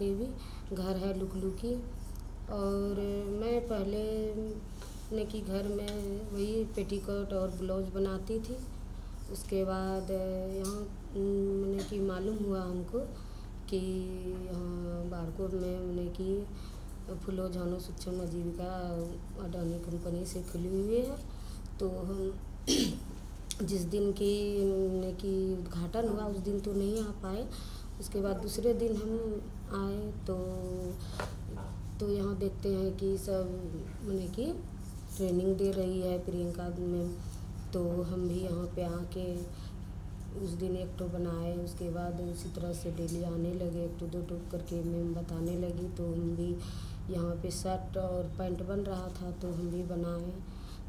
देवी, घर है लुकलुकी। और मैं पहले ने कि घर में वही पेटीकोट और ब्लाउज बनाती थी। उसके बाद यहाँ मैंने कि मालूम हुआ हमको कि यहाँ बारकोट में मैंने कि फूलो झानो सूक्ष्म आजीविका अडानी कंपनी से खुली हुई है। तो हम जिस दिन की मैंने कि उद्घाटन हुआ उस दिन तो नहीं आ पाए। उसके बाद दूसरे दिन हम आए तो यहाँ देखते हैं कि सब मैंने कि ट्रेनिंग दे रही है प्रियंका मैम। तो हम भी यहाँ पे आके उस दिन एक तो बनाए। उसके बाद उसी तरह से डेली आने लगे, एक तो दो टूक करके मैम बताने लगी। तो हम भी यहाँ पे शर्ट और पैंट बन रहा था तो हम भी बनाए।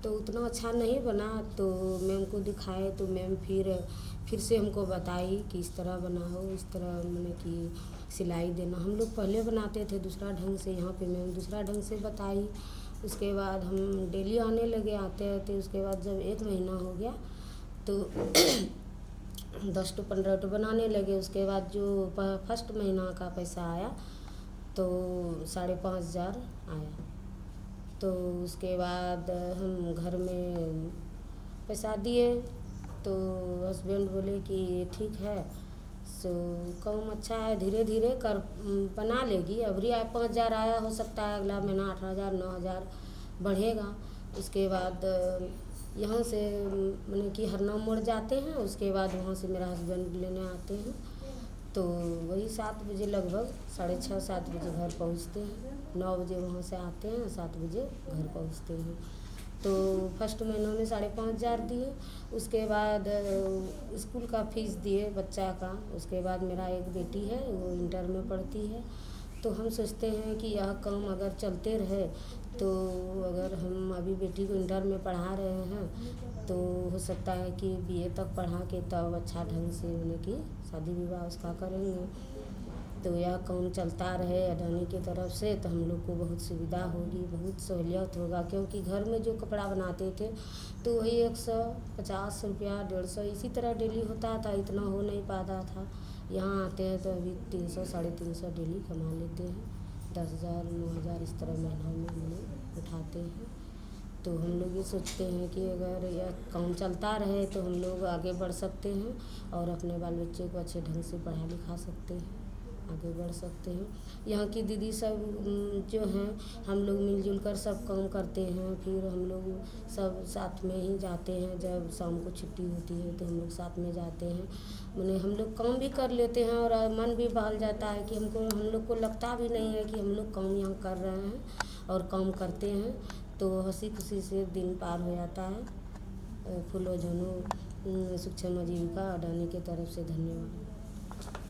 तो उतना अच्छा नहीं बना तो मैम को दिखाए तो मैम फिर से हमको बताई कि इस तरह बनाओ, इस तरह मैंने कि सिलाई देना। हम लोग पहले बनाते थे दूसरा ढंग से, यहाँ पे मैम दूसरा ढंग से बताई। उसके बाद हम डेली आने लगे, आते आते उसके बाद जब 1 महीना हो गया तो 10 to 15 तो बनाने लगे। उसके बाद जो फर्स्ट महीना का पैसा आया तो 5,500 आया। तो उसके बाद हम घर में पैसा दिए तो हस्बैंड बोले कि ठीक है सो काम अच्छा है, धीरे धीरे कर बना लेगी। अभी 5,000 आया, हो सकता है अगला महीना 8,000 9,000 बढ़ेगा। उसके बाद यहाँ से मैंने कि हरनौ मोड़ जाते हैं। उसके बाद वहाँ से मेरा हस्बैंड लेने आते हैं तो वही 7 बजे लगभग 6:30 7 बजे घर पहुँचते हैं। 9 बजे वहाँ से आते हैं, 7 बजे घर पहुँचते हैं। तो फर्स्ट महीनों में 5,500 दिए। उसके बाद स्कूल का फीस दिए बच्चा का। उसके बाद मेरा एक बेटी है वो इंटर में पढ़ती है। तो हम सोचते हैं कि यह काम अगर चलते रहे तो अगर हम अभी बेटी को इंटर में पढ़ा रहे हैं तो हो सकता है कि BA तक पढ़ा के तब अच्छा ढंग से उन्हें कि शादी विवाह उसका करेंगे। तो यह काम चलता रहे अडानी की तरफ से तो हम लोग को बहुत सुविधा होगी, बहुत सहूलियत होगा। क्योंकि घर में जो कपड़ा बनाते थे तो वही 150 रुपया 150 इसी तरह डेली होता था, इतना हो नहीं पाता था। यहाँ आते हैं तो अभी 300 350 डेली कमा लेते हैं। 10,000 9,000 इस तरह महीना में हम लोग उठाते हैं। तो हम लोग ये सोचते हैं कि अगर यह काम चलता रहे तो हम लोग आगे बढ़ सकते हैं और अपने बाल बच्चे को अच्छे ढंग से पढ़ा लिखा सकते हैं, आगे बढ़ सकते हैं। यहाँ की दीदी सब जो हैं हम लोग मिलजुल कर सब काम करते हैं। फिर हम लोग सब साथ में ही जाते हैं, जब शाम को छुट्टी होती है तो हम लोग साथ में जाते हैं। माने हम लोग काम भी कर लेते हैं और मन भी बहल जाता है कि हम लोग को लगता भी नहीं है कि हम लोग काम यहाँ कर रहे हैं और काम करते हैं। तो हंसी खुशी से दिन पार हो जाता है। फूलो झानो सूक्ष्म आजीविका अडानी की तरफ से धन्यवाद।